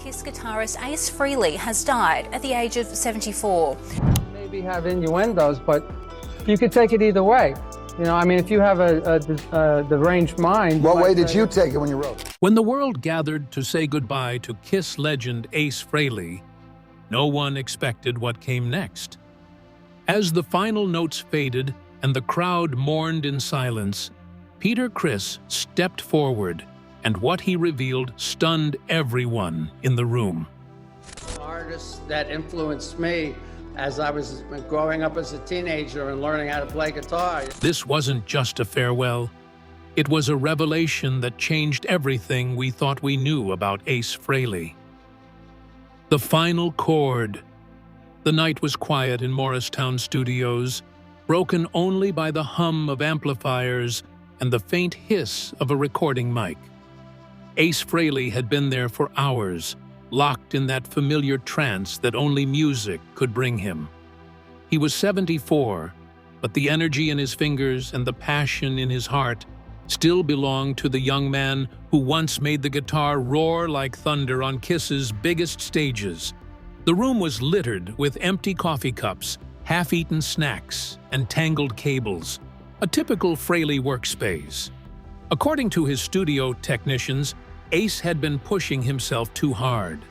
Kiss guitarist Ace Frehley has died at the age of 74. Maybe have innuendos, but you could take it either way. You know, I mean, if you have a deranged mind... What way did you take it when you wrote? When the world gathered to say goodbye to Kiss legend Ace Frehley, no one expected what came next. As the final notes faded and the crowd mourned in silence, Criss stepped forward, and what he revealed stunned everyone in the room. Artists that influenced me as I was growing up as a teenager and learning how to play guitar. This wasn't just a farewell. It was a revelation that changed everything we thought we knew about Ace Frehley. The final chord. The night was quiet in Morristown studios, broken only by the hum of amplifiers and the faint hiss of a recording mic. Ace Frehley had been there for hours, locked in that familiar trance that only music could bring him. He was 74, but the energy in his fingers and the passion in his heart still belonged to the young man who once made the guitar roar like thunder on Kiss's biggest stages. The room was littered with empty coffee cups, half-eaten snacks, and tangled cables, a typical Frehley workspace. According to his studio technicians, Ace had been pushing himself too hard.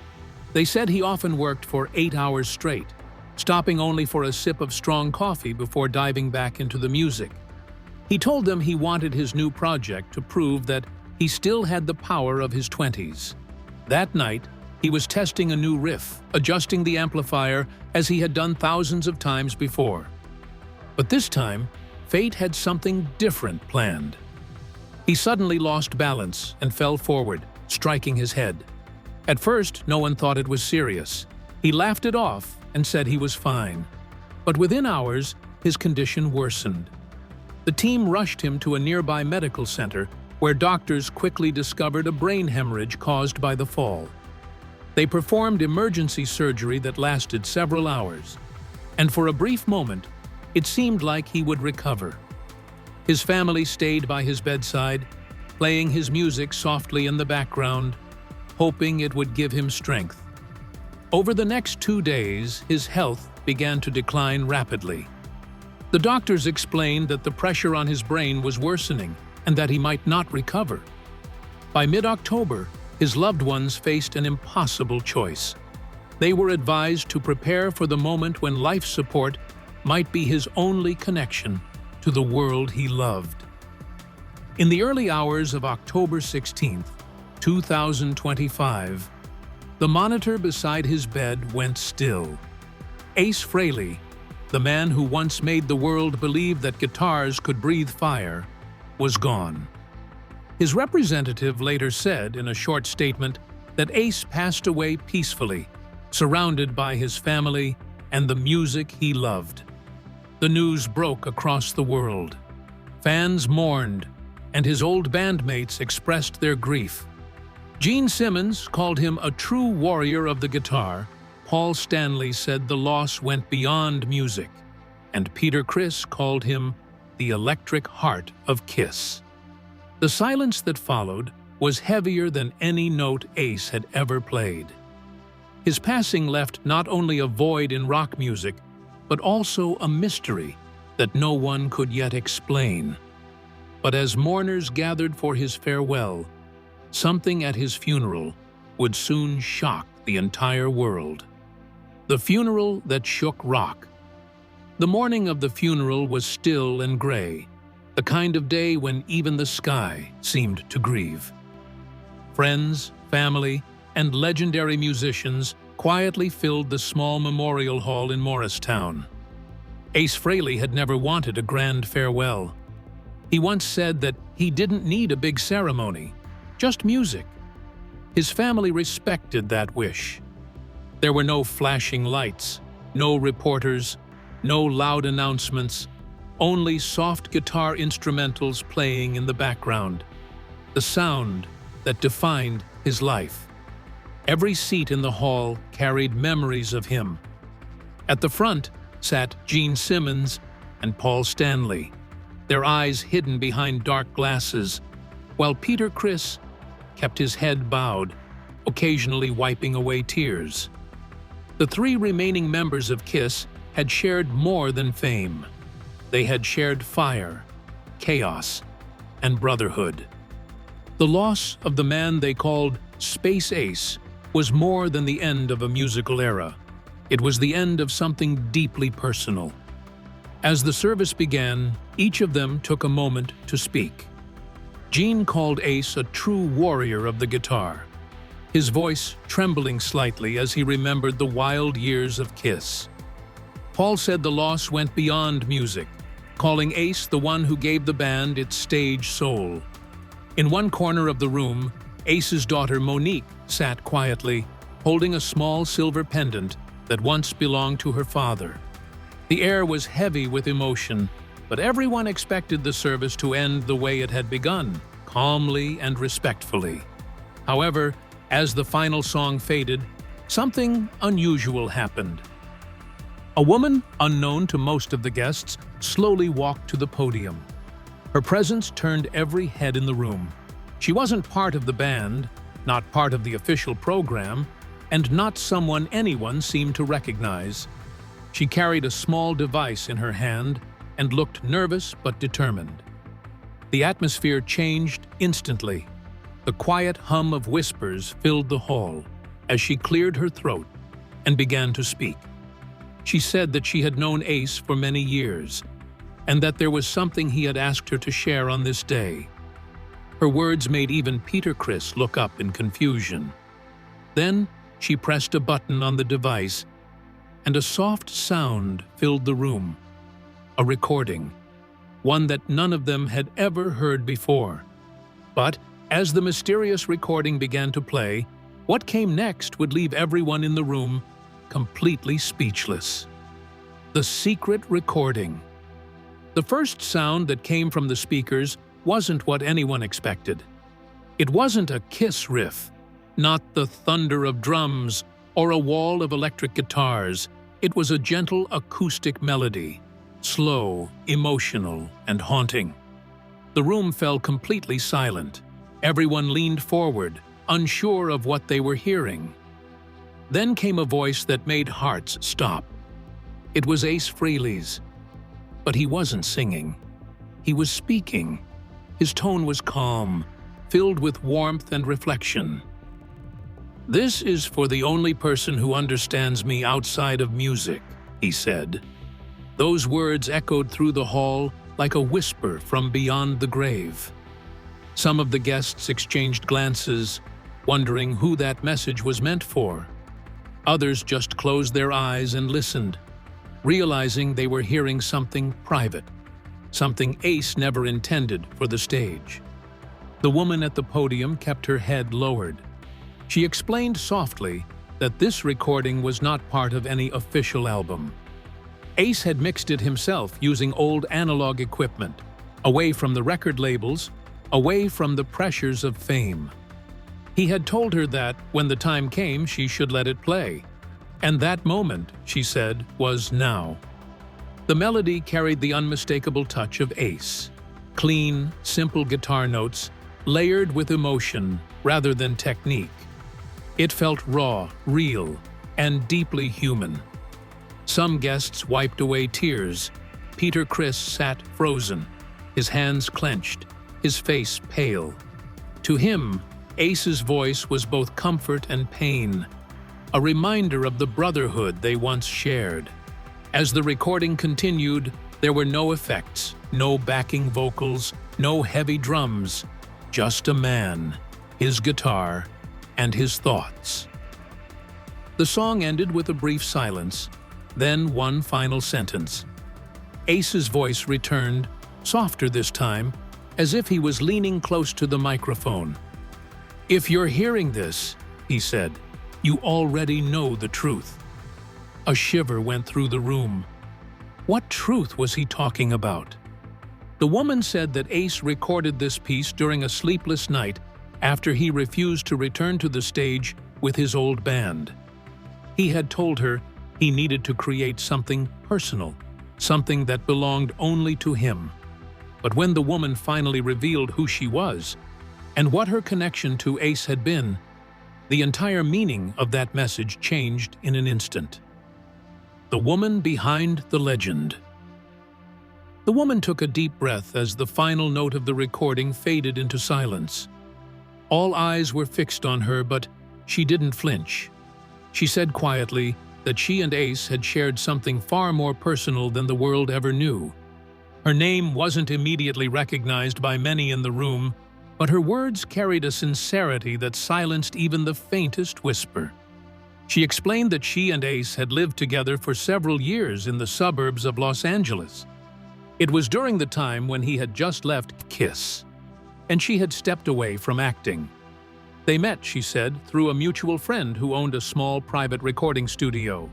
They said he often worked for 8 hours straight, stopping only for a sip of strong coffee before diving back into the music. He told them he wanted his new project to prove that he still had the power of his 20s. That night, he was testing a new riff, adjusting the amplifier as he had done thousands of times before. But this time, fate had something different planned. He suddenly lost balance and fell forward, striking his head. At first, no one thought it was serious. He laughed it off and said he was fine. But within hours, his condition worsened. The team rushed him to a nearby medical center where doctors quickly discovered a brain hemorrhage caused by the fall. They performed emergency surgery that lasted several hours, and for a brief moment, it seemed like he would recover. His family stayed by his bedside, playing his music softly in the background, hoping it would give him strength. Over the next 2 days, his health began to decline rapidly. The doctors explained that the pressure on his brain was worsening and that he might not recover. By mid-October, his loved ones faced an impossible choice. They were advised to prepare for the moment when life support might be his only connection to the world he loved. In the early hours of October 16, 2025, the monitor beside his bed went still. Ace Frehley, the man who once made the world believe that guitars could breathe fire, was gone. His representative later said in a short statement that Ace passed away peacefully, surrounded by his family and the music he loved. The news broke across the world. Fans mourned, and his old bandmates expressed their grief. Gene Simmons called him a true warrior of the guitar. Paul Stanley said the loss went beyond music, and Criss called him the electric heart of Kiss. The silence that followed was heavier than any note Ace had ever played. His passing left not only a void in rock music, but also a mystery that no one could yet explain. But as mourners gathered for his farewell, something at his funeral would soon shock the entire world. The funeral that shook rock. The morning of the funeral was still and gray, the kind of day when even the sky seemed to grieve. Friends, family, and legendary musicians quietly filled the small memorial hall in Morristown. Ace Frehley had never wanted a grand farewell. He once said that he didn't need a big ceremony, just music. His family respected that wish. There were no flashing lights, no reporters, no loud announcements, only soft guitar instrumentals playing in the background, the sound that defined his life. Every seat in the hall carried memories of him. At the front sat Gene Simmons and Paul Stanley, their eyes hidden behind dark glasses, while Criss kept his head bowed, occasionally wiping away tears. The three remaining members of Kiss had shared more than fame. They had shared fire, chaos, and brotherhood. The loss of the man they called Space Ace was more than the end of a musical era. It was the end of something deeply personal. As the service began, each of them took a moment to speak. Gene called Ace a true warrior of the guitar, his voice trembling slightly as he remembered the wild years of Kiss. Paul said the loss went beyond music, calling Ace the one who gave the band its stage soul. In one corner of the room, Ace's daughter Monique sat quietly, holding a small silver pendant that once belonged to her father. The air was heavy with emotion, but everyone expected the service to end the way it had begun, calmly and respectfully. However, as the final song faded, something unusual happened. A woman, unknown to most of the guests, slowly walked to the podium. Her presence turned every head in the room. She wasn't part of the band, not part of the official program, and not someone anyone seemed to recognize. She carried a small device in her hand and looked nervous but determined. The atmosphere changed instantly. The quiet hum of whispers filled the hall as she cleared her throat and began to speak. She said that she had known Ace for many years, and that there was something he had asked her to share on this day. Her words made even Criss look up in confusion. Then she pressed a button on the device, and a soft sound filled the room. A recording, one that none of them had ever heard before. But as the mysterious recording began to play, what came next would leave everyone in the room completely speechless. The secret recording. The first sound that came from the speakers wasn't what anyone expected. It wasn't a Kiss riff, not the thunder of drums or a wall of electric guitars. It was a gentle acoustic melody, slow, emotional, and haunting. The room fell completely silent. Everyone leaned forward, unsure of what they were hearing. Then came a voice that made hearts stop. It was Ace Frehley's. But he wasn't singing. He was speaking. His tone was calm, filled with warmth and reflection. "This is for the only person who understands me outside of music," he said. Those words echoed through the hall like a whisper from beyond the grave. Some of the guests exchanged glances, wondering who that message was meant for. Others just closed their eyes and listened, realizing they were hearing something private, something Ace never intended for the stage. The woman at the podium kept her head lowered. She explained softly that this recording was not part of any official album. Ace had mixed it himself using old analog equipment, away from the record labels, away from the pressures of fame. He had told her that, when the time came, she should let it play. And that moment, she said, was now. The melody carried the unmistakable touch of Ace. Clean, simple guitar notes, layered with emotion rather than technique. It felt raw, real, and deeply human. Some guests wiped away tears. Criss sat frozen, his hands clenched, his face pale. To him, Ace's voice was both comfort and pain, a reminder of the brotherhood they once shared. As the recording continued, there were no effects, no backing vocals, no heavy drums, just a man, his guitar, and his thoughts. The song ended with a brief silence, then one final sentence. Ace's voice returned, softer this time, as if he was leaning close to the microphone. "If you're hearing this," he said, "you already know the truth." A shiver went through the room. What truth was he talking about? The woman said that Ace recorded this piece during a sleepless night after he refused to return to the stage with his old band. He had told her he needed to create something personal, something that belonged only to him. But when the woman finally revealed who she was and what her connection to Ace had been, The entire meaning of that message changed in an instant. The woman behind the legend. The woman took a deep breath as the final note of the recording faded into silence. All eyes were fixed on her, but she didn't flinch. She said quietly that she and Ace had shared something far more personal than the world ever knew. Her name wasn't immediately recognized by many in the room, but her words carried a sincerity that silenced even the faintest whisper. She explained that she and Ace had lived together for several years in the suburbs of Los Angeles. It was during the time when he had just left Kiss, and she had stepped away from acting. They met, she said, through a mutual friend who owned a small private recording studio.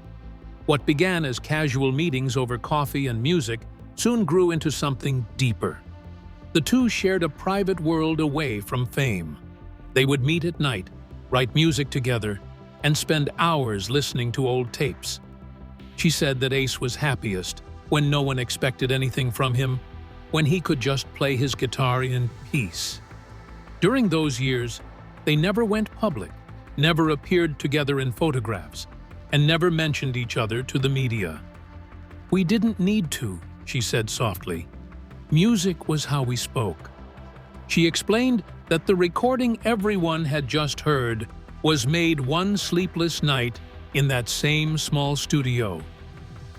What began as casual meetings over coffee and music soon grew into something deeper. The two shared a private world away from fame. They would meet at night, write music together, and spend hours listening to old tapes. She said that Ace was happiest when no one expected anything from him, when he could just play his guitar in peace. During those years, they never went public, never appeared together in photographs, and never mentioned each other to the media. "We didn't need to," she said softly. "Music was how we spoke." She explained that the recording everyone had just heard was made one sleepless night in that same small studio.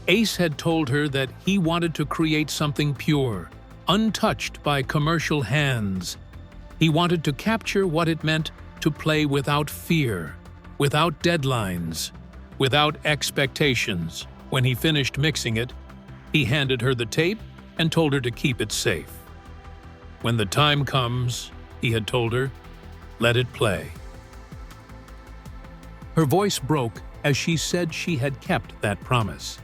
Ace had told her that he wanted to create something pure, untouched by commercial hands. He wanted to capture what it meant to play without fear, without deadlines, without expectations. When he finished mixing it, he handed her the tape and told her to keep it safe. "When the time comes," he had told her, "let it play." Her voice broke as she said she had kept that promise.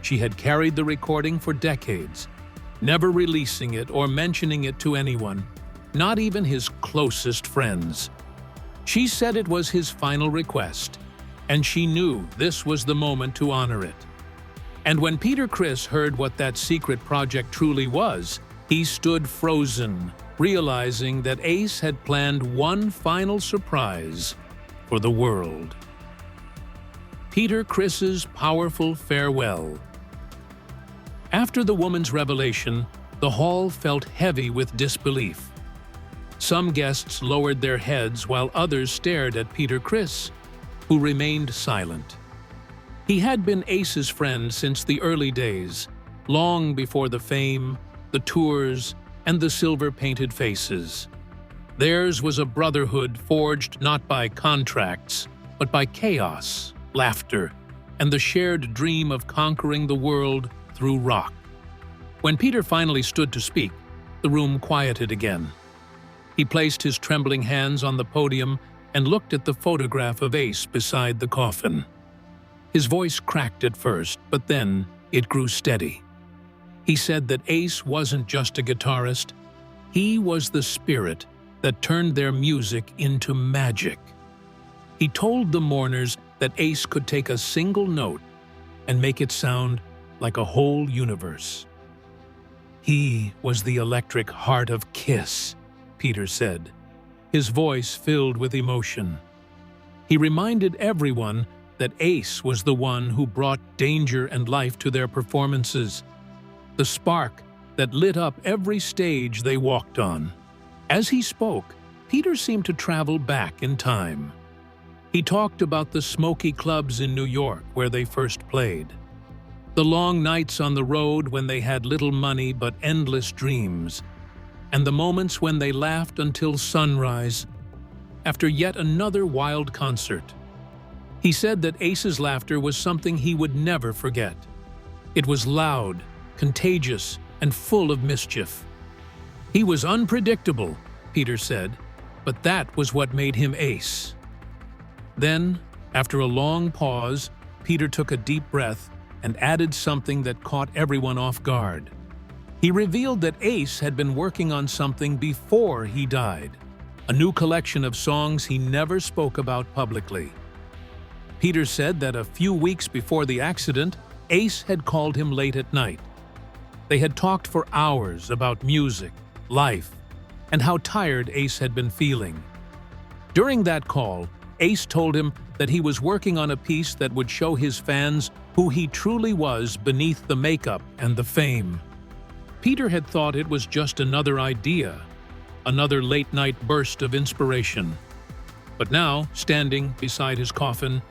She had carried the recording for decades, never releasing it or mentioning it to anyone, not even his closest friends. She said it was his final request, and she knew this was the moment to honor it. And when Peter Criss heard what that secret project truly was, he stood frozen, realizing that Ace had planned one final surprise for the world. Peter Criss's powerful farewell. After the woman's revelation, the hall felt heavy with disbelief. Some guests lowered their heads while others stared at Peter Criss, who remained silent. He had been Ace's friend since the early days, long before the fame, the tours, and the silver-painted faces. Theirs was a brotherhood forged not by contracts, but by chaos, laughter, and the shared dream of conquering the world through rock. When Peter finally stood to speak, the room quieted again. He placed his trembling hands on the podium and looked at the photograph of Ace beside the coffin. His voice cracked at first, but then it grew steady. He said that Ace wasn't just a guitarist, he was the spirit that turned their music into magic. He told the mourners that Ace could take a single note and make it sound like a whole universe. He was the electric heart of Kiss, Peter said, his voice filled with emotion. He reminded everyone that Ace was the one who brought danger and life to their performances, the spark that lit up every stage they walked on. As he spoke, Peter seemed to travel back in time. He talked about the smoky clubs in New York where they first played, the long nights on the road when they had little money but endless dreams, and the moments when they laughed until sunrise after yet another wild concert. He said that Ace's laughter was something he would never forget. It was loud, contagious, and full of mischief. He was unpredictable, Peter said, but that was what made him Ace. Then, after a long pause, Peter took a deep breath and added something that caught everyone off guard. He revealed that Ace had been working on something before he died, a new collection of songs he never spoke about publicly. Peter said that a few weeks before the accident, Ace had called him late at night. They had talked for hours about music, life, and how tired Ace had been feeling. During that call, Ace told him that he was working on a piece that would show his fans who he truly was beneath the makeup and the fame. Peter had thought it was just another idea, another late-night burst of inspiration. But now, standing beside his coffin,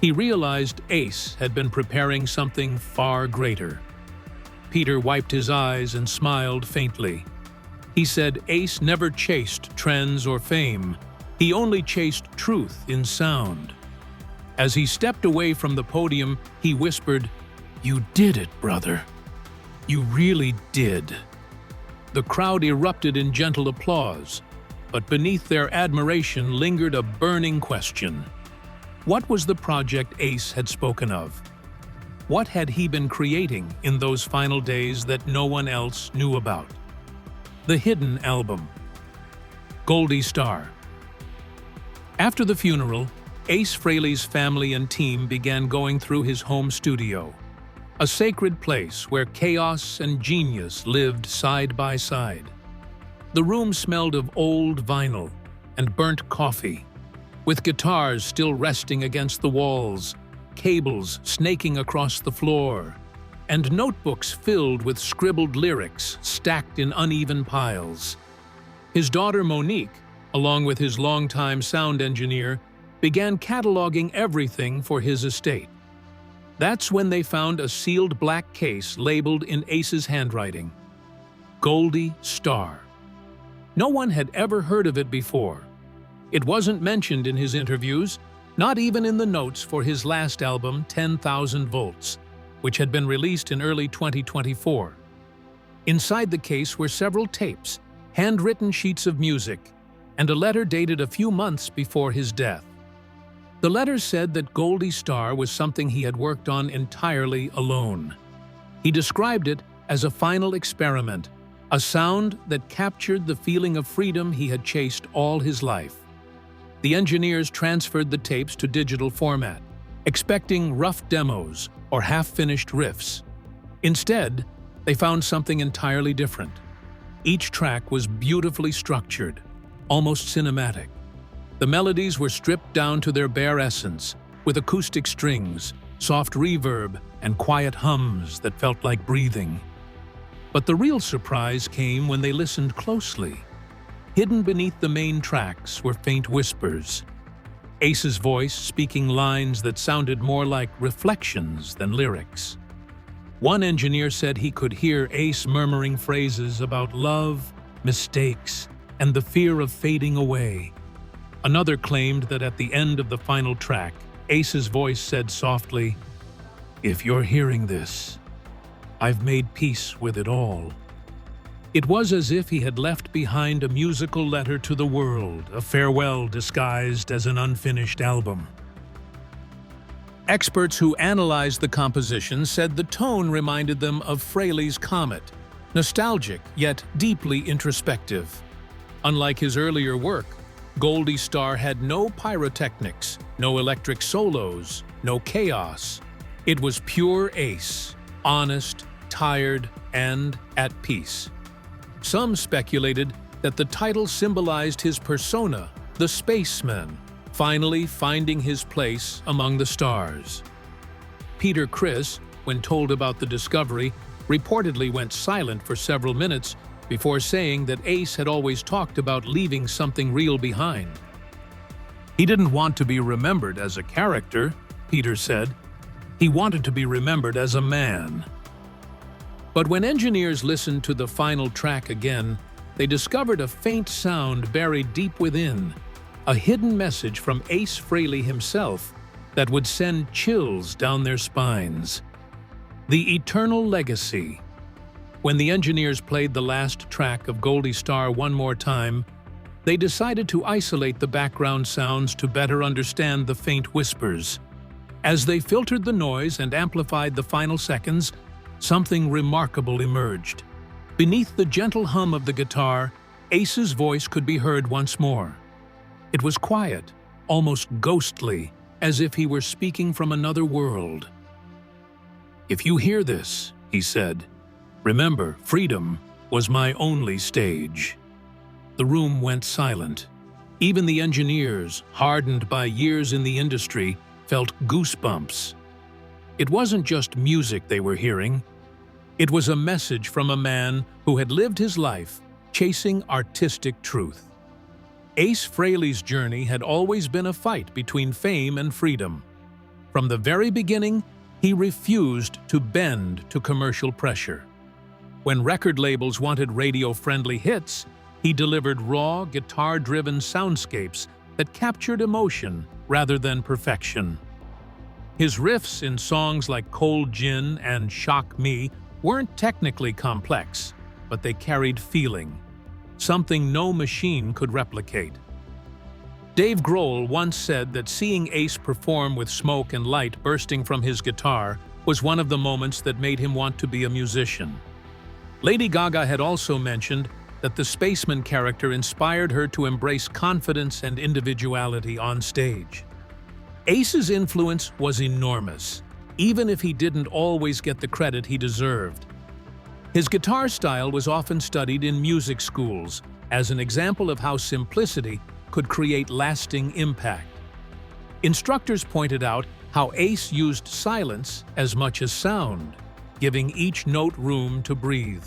he realized Ace had been preparing something far greater. Peter wiped his eyes and smiled faintly. He said Ace never chased trends or fame. He only chased truth in sound. As he stepped away from the podium, he whispered, "You did it, brother. You really did." The crowd erupted in gentle applause, but beneath their admiration lingered a burning question. What was the project Ace had spoken of? What had he been creating in those final days that no one else knew about? The hidden album. Goldie Star. After the funeral, Ace Frehley's family and team began going through his home studio, a sacred place where chaos and genius lived side by side. The room smelled of old vinyl and burnt coffee, with guitars still resting against the walls, cables snaking across the floor, and notebooks filled with scribbled lyrics stacked in uneven piles. His daughter Monique, along with his longtime sound engineer, began cataloging everything for his estate. That's when they found a sealed black case labeled in Ace's handwriting, Goldie Star. No one had ever heard of it before. It wasn't mentioned in his interviews, not even in the notes for his last album, 10,000 Volts, which had been released in early 2024. Inside the case were several tapes, handwritten sheets of music, and a letter dated a few months before his death. The letter said that Goldie Star was something he had worked on entirely alone. He described it as a final experiment, a sound that captured the feeling of freedom he had chased all his life. The engineers transferred the tapes to digital format, expecting rough demos or half-finished riffs. Instead, they found something entirely different. Each track was beautifully structured, almost cinematic. The melodies were stripped down to their bare essence, with acoustic strings, soft reverb, and quiet hums that felt like breathing. But the real surprise came when they listened closely. Hidden beneath the main tracks were faint whispers. Ace's voice speaking lines that sounded more like reflections than lyrics. One engineer said he could hear Ace murmuring phrases about love, mistakes, and the fear of fading away. Another claimed that at the end of the final track, Ace's voice said softly, "If you're hearing this, I've made peace with it all." It was as if he had left behind a musical letter to the world, a farewell disguised as an unfinished album. Experts who analyzed the composition said the tone reminded them of Frehley's Comet, nostalgic yet deeply introspective. Unlike his earlier work, Goldie Star had no pyrotechnics, no electric solos, no chaos. It was pure Ace, honest, tired, and at peace. Some speculated that the title symbolized his persona, the spaceman, finally finding his place among the stars. Peter Criss, when told about the discovery, reportedly went silent for several minutes before saying that Ace had always talked about leaving something real behind. He didn't want to be remembered as a character, Peter said. He wanted to be remembered as a man. But when engineers listened to the final track again, they discovered a faint sound buried deep within, a hidden message from Ace Frehley himself that would send chills down their spines. The eternal legacy. When the engineers played the last track of Goldie Star one more time, they decided to isolate the background sounds to better understand the faint whispers. As they filtered the noise and amplified the final seconds, something remarkable emerged. Beneath the gentle hum of the guitar, Ace's voice could be heard once more. It was quiet, almost ghostly, as if he were speaking from another world. "If you hear this," he said, "remember, freedom was my only stage." The room went silent. Even the engineers, hardened by years in the industry, felt goosebumps. It wasn't just music they were hearing. It was a message from a man who had lived his life chasing artistic truth. Ace Frehley's journey had always been a fight between fame and freedom. From the very beginning, he refused to bend to commercial pressure. When record labels wanted radio-friendly hits, he delivered raw, guitar-driven soundscapes that captured emotion rather than perfection. His riffs in songs like Cold Gin and Shock Me weren't technically complex, but they carried feeling, something no machine could replicate. Dave Grohl once said that seeing Ace perform with smoke and light bursting from his guitar was one of the moments that made him want to be a musician. Lady Gaga had also mentioned that the spaceman character inspired her to embrace confidence and individuality on stage. Ace's influence was enormous, even if he didn't always get the credit he deserved. His guitar style was often studied in music schools as an example of how simplicity could create lasting impact. Instructors pointed out how Ace used silence as much as sound, giving each note room to breathe.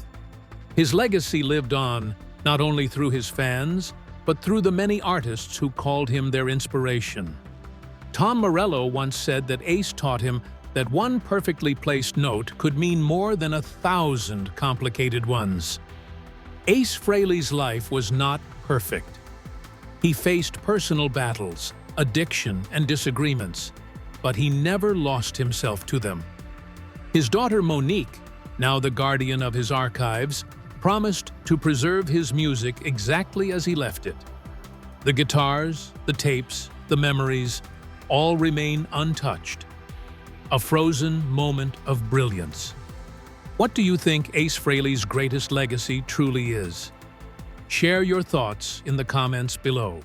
His legacy lived on, not only through his fans, but through the many artists who called him their inspiration. Tom Morello once said that Ace taught him that one perfectly placed note could mean more than 1,000 complicated ones. Ace Frehley's life was not perfect. He faced personal battles, addiction, and disagreements, but he never lost himself to them. His daughter Monique, now the guardian of his archives, promised to preserve his music exactly as he left it. The guitars, the tapes, the memories, all remain untouched. A frozen moment of brilliance. What do you think Ace Frehley's greatest legacy truly is? Share your thoughts in the comments below.